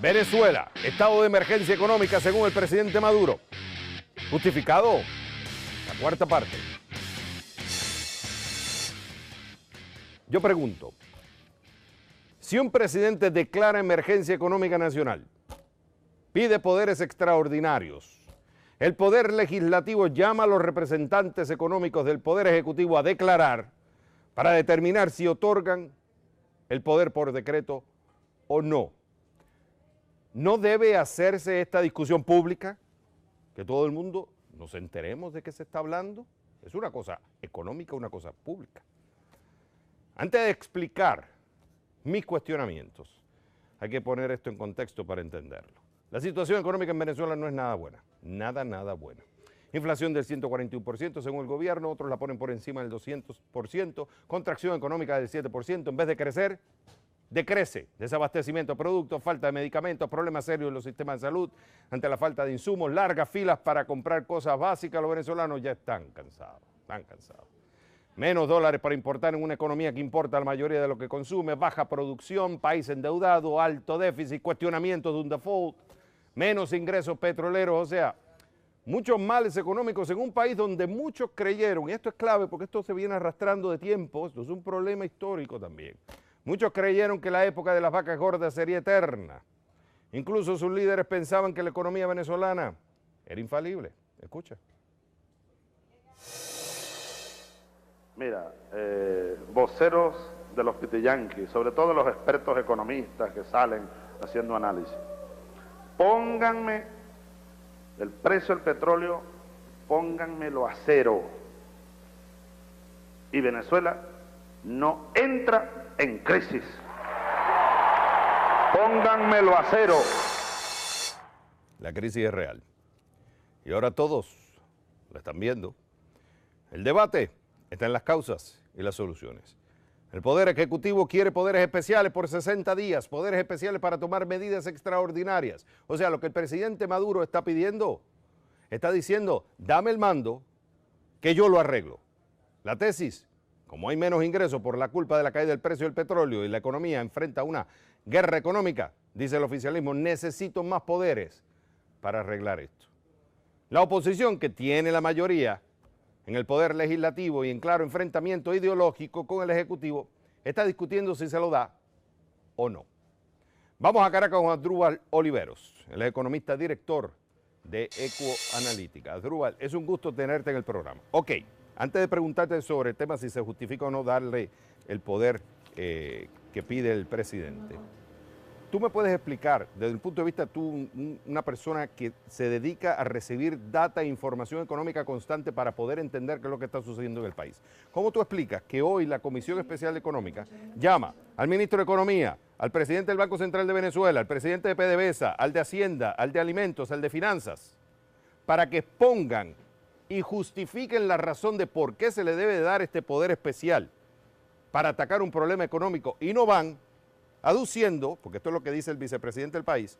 Venezuela, estado de emergencia económica según el presidente Maduro. Justificado, la cuarta parte. Yo pregunto, si un presidente declara emergencia económica nacional, pide poderes extraordinarios, el Poder Legislativo llama a los representantes económicos del Poder Ejecutivo a declarar para determinar si otorgan el poder por decreto o no. ¿No debe hacerse esta discusión pública? Que todo el mundo nos enteremos de qué se está hablando. Es una cosa económica, una cosa pública. Antes de explicar mis cuestionamientos, hay que poner esto en contexto para entenderlo. La situación económica en Venezuela no es nada buena, nada buena. Inflación del 141% según el gobierno, otros la ponen por encima del 200%, contracción económica del 7%, en vez de crecer, decrece, desabastecimiento de productos, falta de medicamentos, problemas serios en los sistemas de salud, ante la falta de insumos, largas filas para comprar cosas básicas, los venezolanos ya están cansados. Menos dólares para importar en una economía que importa la mayoría de lo que consume, baja producción, país endeudado, alto déficit, cuestionamiento de un default, menos ingresos petroleros, o sea, muchos males económicos en un país donde muchos creyeron, y esto es clave porque esto se viene arrastrando de tiempo, esto es un problema histórico también. Muchos creyeron que la época de las vacas gordas sería eterna. Incluso sus líderes pensaban que la economía venezolana era infalible. Escucha. Mira, voceros de los pitiyanquis, sobre todo los expertos economistas que salen haciendo análisis, pónganme el precio del petróleo, pónganmelo a cero. Y Venezuela no entra en crisis. Pónganmelo a cero. La crisis es real. Y ahora todos la están viendo. El debate está en las causas y las soluciones. El Poder Ejecutivo quiere poderes especiales por 60 días, poderes especiales para tomar medidas extraordinarias. O sea, lo que el presidente Maduro está pidiendo, está diciendo, dame el mando que yo lo arreglo. La tesis, como hay menos ingresos por la culpa de la caída del precio del petróleo y la economía enfrenta una guerra económica, dice el oficialismo, necesito más poderes para arreglar esto. La oposición, que tiene la mayoría en el Poder Legislativo y en claro enfrentamiento ideológico con el Ejecutivo, está discutiendo si se lo da o no. Vamos a Caracas con Asdrúbal Oliveros, el economista director de Ecoanalítica. Asdrúbal, es un gusto tenerte en el programa. Ok, antes de preguntarte sobre el tema si se justifica o no darle el poder que pide el presidente, ¿tú me puedes explicar, desde el punto de vista tú, una persona que se dedica a recibir data e información económica constante para poder entender qué es lo que está sucediendo en el país? ¿Cómo tú explicas que hoy la Comisión Especial Económica llama al ministro de Economía, al presidente del Banco Central de Venezuela, al presidente de PDVSA, al de Hacienda, al de Alimentos, al de Finanzas, para que expongan y justifiquen la razón de por qué se le debe dar este poder especial para atacar un problema económico, y no van aduciendo, porque esto es lo que dice el vicepresidente del país,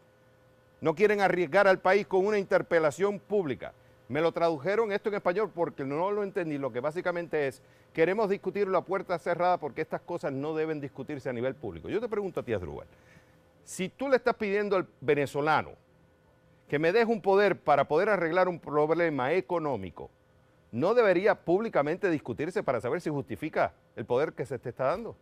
no quieren arriesgar al país con una interpelación pública? Me lo tradujeron esto en español porque no lo entendí. Lo que básicamente es, queremos discutirlo a puerta cerrada porque estas cosas no deben discutirse a nivel público. Yo te pregunto a ti, Asdrúbal, si tú le estás pidiendo al venezolano que me deje un poder para poder arreglar un problema económico, ¿no debería públicamente discutirse para saber si justifica el poder que se te está dando?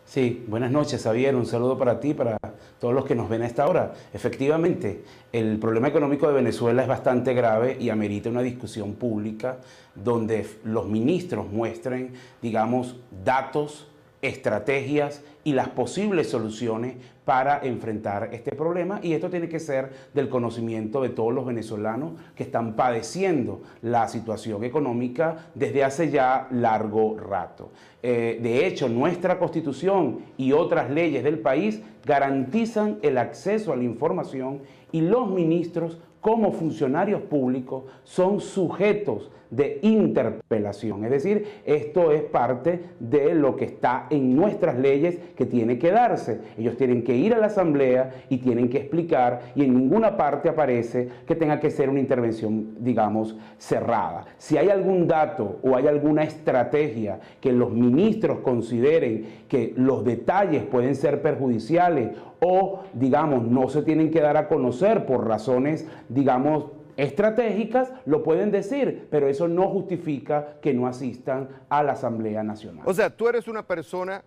Sí, buenas noches, Javier, un saludo para ti, para todos los que nos ven a esta hora. Efectivamente, el problema económico de Venezuela es bastante grave y amerita una discusión pública donde los ministros muestren, digamos, datos, estrategias y las posibles soluciones para enfrentar este problema, y esto tiene que ser del conocimiento de todos los venezolanos que están padeciendo la situación económica desde hace ya largo rato. De hecho, nuestra Constitución y otras leyes del país garantizan el acceso a la información y los ministros como funcionarios públicos son sujetos de interpelación. Es decir, esto es parte de lo que está en nuestras leyes que tiene que darse. Ellos tienen que ir a la asamblea y tienen que explicar, y en ninguna parte aparece que tenga que ser una intervención, digamos, cerrada. Si hay algún dato o hay alguna estrategia que los ministros consideren que los detalles pueden ser perjudiciales o, digamos, no se tienen que dar a conocer por razones, digamos, estratégicas, lo pueden decir, pero eso no justifica que no asistan a la Asamblea Nacional. O sea, tú eres una persona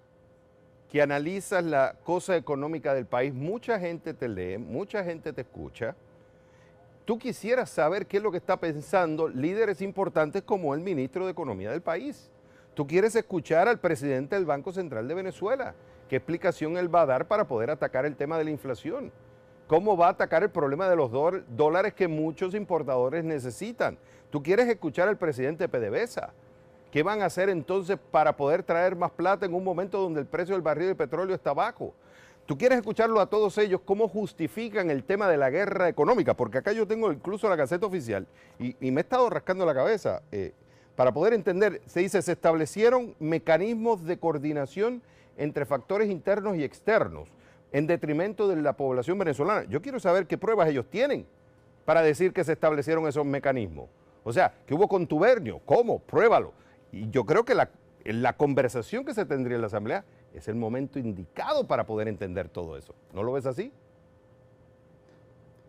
que analizas la cosa económica del país, mucha gente te lee, mucha gente te escucha. Tú quisieras saber qué es lo que está pensando líderes importantes como el ministro de Economía del país. Tú quieres escuchar al presidente del Banco Central de Venezuela, qué explicación él va a dar para poder atacar el tema de la inflación. ¿Cómo va a atacar el problema de los dólares que muchos importadores necesitan? Tú quieres escuchar al presidente de PDVSA. ¿Qué van a hacer entonces para poder traer más plata en un momento donde el precio del barril de petróleo está bajo? Tú quieres escucharlo a todos ellos, cómo justifican el tema de la guerra económica, porque acá yo tengo incluso la Gaceta Oficial y me he estado rascando la cabeza para poder entender. Se dice, se establecieron mecanismos de coordinación entre factores internos y externos en detrimento de la población venezolana. Yo quiero saber qué pruebas ellos tienen para decir que se establecieron esos mecanismos. O sea, que hubo contubernio. ¿Cómo? Pruébalo. Y yo creo que la conversación que se tendría en la Asamblea es el momento indicado para poder entender todo eso. ¿No lo ves así?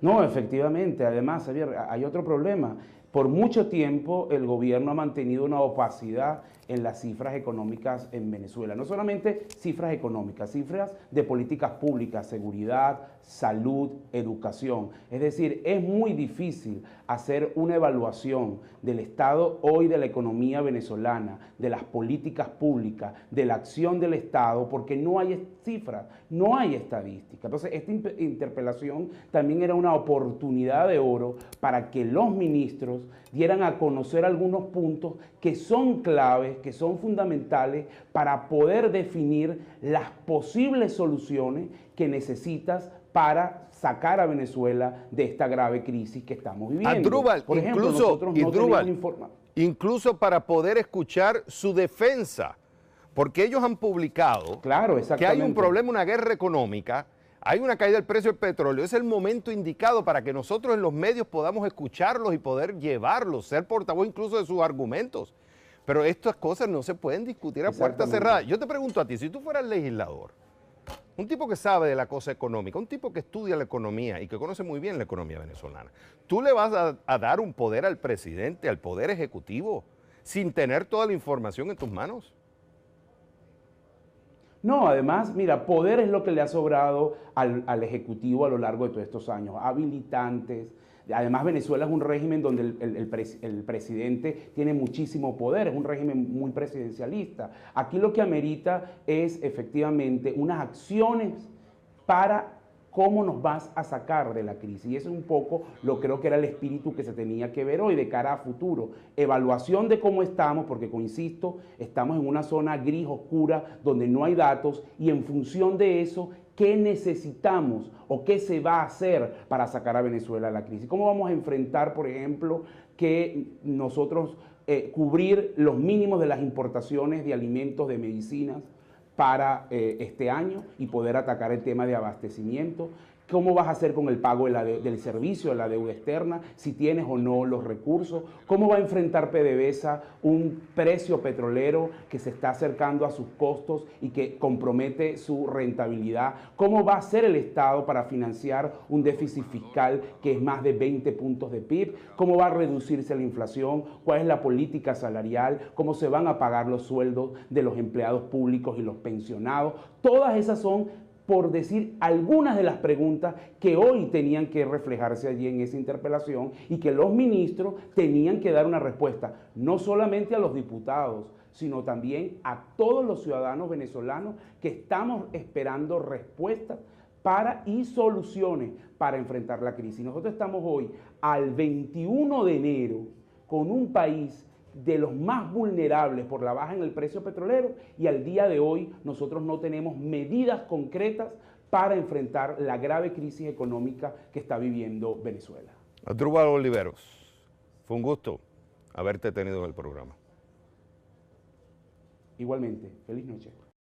No, efectivamente. Además, Javier, hay otro problema. Por mucho tiempo el gobierno ha mantenido una opacidad en las cifras económicas en Venezuela. No solamente cifras económicas, cifras de políticas públicas, seguridad, salud, educación. Es decir, es muy difícil hacer una evaluación del estado hoy de la economía venezolana, de las políticas públicas, de la acción del Estado, porque no hay cifras, no hay estadística. Entonces, esta interpelación también era una oportunidad de oro para que los ministros dieran a conocer algunos puntos que son claves, que son fundamentales para poder definir las posibles soluciones que necesitas para sacar a Venezuela de esta grave crisis que estamos viviendo. Asdrúbal, por ejemplo, nosotros no teníamos información. Incluso para poder escuchar su defensa, porque ellos han publicado que hay un problema, una guerra económica, hay una caída del precio del petróleo. Es el momento indicado para que nosotros en los medios podamos escucharlos y poder llevarlos, ser portavoz incluso de sus argumentos. Pero estas cosas no se pueden discutir a puerta cerrada. Yo te pregunto a ti, si tú fueras legislador, un tipo que sabe de la cosa económica, un tipo que estudia la economía y que conoce muy bien la economía venezolana, ¿tú le vas a dar un poder al presidente, al poder ejecutivo, sin tener toda la información en tus manos? No, además, mira, poder es lo que le ha sobrado al Ejecutivo a lo largo de todos estos años. Habilitantes. Además, Venezuela es un régimen donde el presidente tiene muchísimo poder, es un régimen muy presidencialista. Aquí lo que amerita es efectivamente unas acciones para cómo nos vas a sacar de la crisis. Y eso es un poco lo creo que era el espíritu que se tenía que ver hoy de cara a futuro. Evaluación de cómo estamos, porque, insisto, estamos en una zona gris, oscura, donde no hay datos, y en función de eso, ¿qué necesitamos o qué se va a hacer para sacar a Venezuela de la crisis? ¿Cómo vamos a enfrentar, por ejemplo, que nosotros cubrir los mínimos de las importaciones de alimentos, de medicinas, para este año y poder atacar el tema de abastecimiento? ¿Cómo vas a hacer con el pago del servicio, de la deuda externa, si tienes o no los recursos? ¿Cómo va a enfrentar PDVSA un precio petrolero que se está acercando a sus costos y que compromete su rentabilidad? ¿Cómo va a hacer el Estado para financiar un déficit fiscal que es más de 20 puntos de PIB? ¿Cómo va a reducirse la inflación? ¿Cuál es la política salarial? ¿Cómo se van a pagar los sueldos de los empleados públicos y los pensionados? Todas esas son, por decir, algunas de las preguntas que hoy tenían que reflejarse allí en esa interpelación y que los ministros tenían que dar una respuesta, no solamente a los diputados, sino también a todos los ciudadanos venezolanos que estamos esperando respuestas y soluciones para enfrentar la crisis. Nosotros estamos hoy al 21 de enero con un país de los más vulnerables por la baja en el precio petrolero, y al día de hoy nosotros no tenemos medidas concretas para enfrentar la grave crisis económica que está viviendo Venezuela. Asdrúbal Oliveros, fue un gusto haberte tenido en el programa. Igualmente, feliz noche.